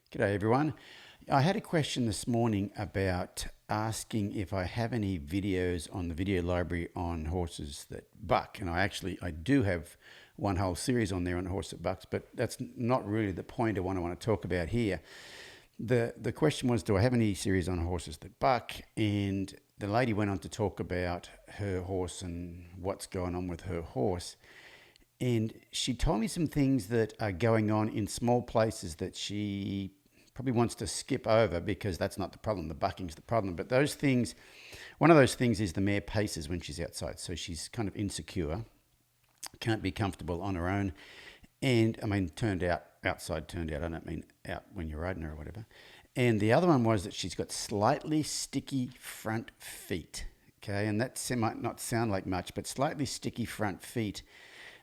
G'day everyone. I had a question this morning about asking if I have any videos on the video library on horses that buck. And I do have one whole series on there on horse that bucks, but that's not really the point of what I want to talk about here. The question was, do I have any series on horses that buck? And the lady went on to talk about her horse and what's going on with her horse. And she told me some things that are going on in small places that she probably wants to skip over because that's not the problem. The bucking's the problem. But those things, one of those things is the mare paces when she's outside. So she's kind of insecure, can't be comfortable on her own. And I mean, outside turned out, I don't mean out when you're riding her or whatever. And the other one was that she's got slightly sticky front feet. Okay. And that might not sound like much, but slightly sticky front feet.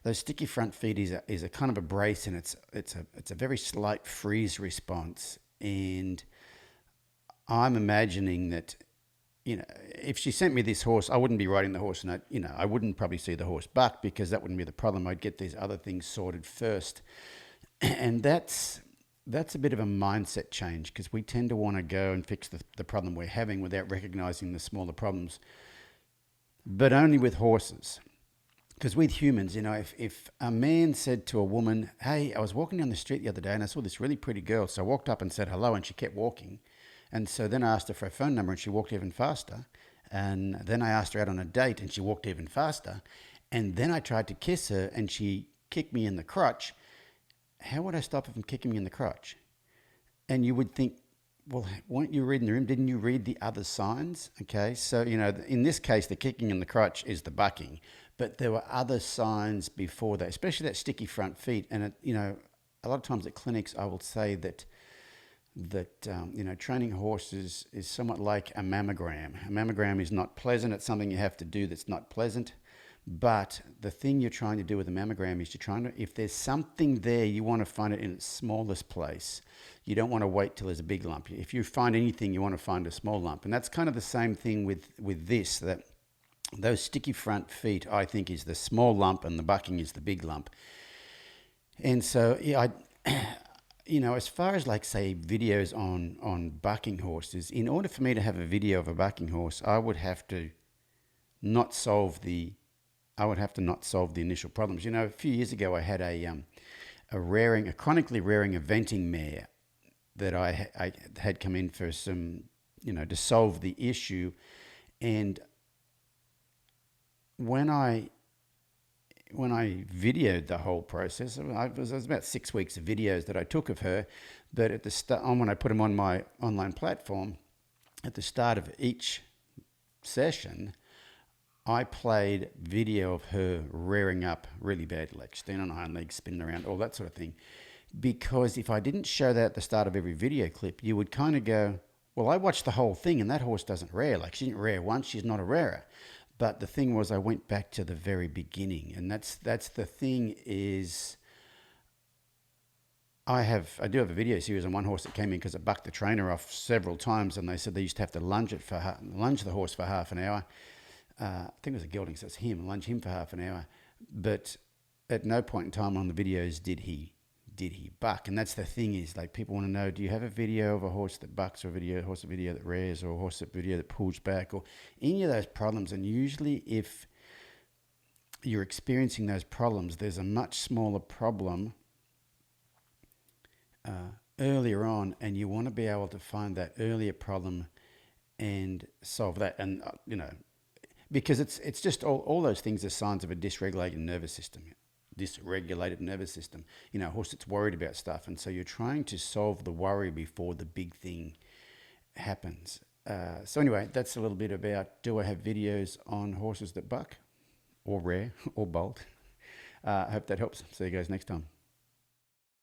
Those sticky front feet is a kind of a brace, and it's a very slight freeze response. And I'm imagining that, if she sent me this horse, I wouldn't be riding the horse, and I wouldn't probably see the horse buck because that wouldn't be the problem. I'd get these other things sorted first, and that's a bit of a mindset change because we tend to want to go and fix the problem we're having without recognizing the smaller problems, but only with horses. Because with humans, if a man said to a woman, hey, I was walking down the street the other day and I saw this really pretty girl. So I walked up and said hello and she kept walking. And so then I asked her for a phone number and she walked even faster. And then I asked her out on a date and she walked even faster. And then I tried to kiss her and she kicked me in the crotch. How would I stop her from kicking me in the crotch? And you would think, well, weren't you reading the room? Didn't you read the other signs? Okay, so, in this case, the kicking in the crotch is the bucking. But there were other signs before that, especially that sticky front feet. And, a lot of times at clinics, I will say that training horses is somewhat like a mammogram. A mammogram is not pleasant. It's something you have to do that's not pleasant. But the thing you're trying to do with a mammogram is if there's something there, you want to find it in its smallest place. You don't want to wait till there's a big lump. If you find anything, you want to find a small lump. And that's kind of the same thing with this, that those sticky front feet, I think, is the small lump and the bucking is the big lump. And so, as far as say videos on bucking horses, in order for me to have a video of a bucking horse, I would have to not solve the initial problems. A few years ago, I had a chronically rearing eventing mare that I had come in for some, to solve the issue. And when I videoed the whole process, it was about 6 weeks of videos that I took of her. But at the start, when I put them on my online platform, at the start of each session, I played video of her rearing up really bad, like standing on hind legs, spinning around, all that sort of thing. Because if I didn't show that at the start of every video clip, you would kind of go, well, I watched the whole thing and that horse doesn't rear. Like, she didn't rear once, she's not a rearer. But the thing was, I went back to the very beginning. And that's the thing is, I do have a video series on one horse that came in because it bucked the trainer off several times. And they said they used to have to lunge the horse for half an hour. I think it was a gelding, so it's him, lunge him for half an hour. But at no point in time on the videos did he buck. And that's the thing is, people want to know, do you have a video of a horse that bucks, or a horse video that rears, or a horse video that pulls back, or any of those problems? And usually if you're experiencing those problems, there's a much smaller problem earlier on, and you want to be able to find that earlier problem and solve that. And, because it's just all those things are signs of a dysregulated nervous system. A horse that's worried about stuff. And so you're trying to solve the worry before the big thing happens. So anyway, that's a little bit about, do I have videos on horses that buck or rear or bolt? I hope that helps. See you guys next time.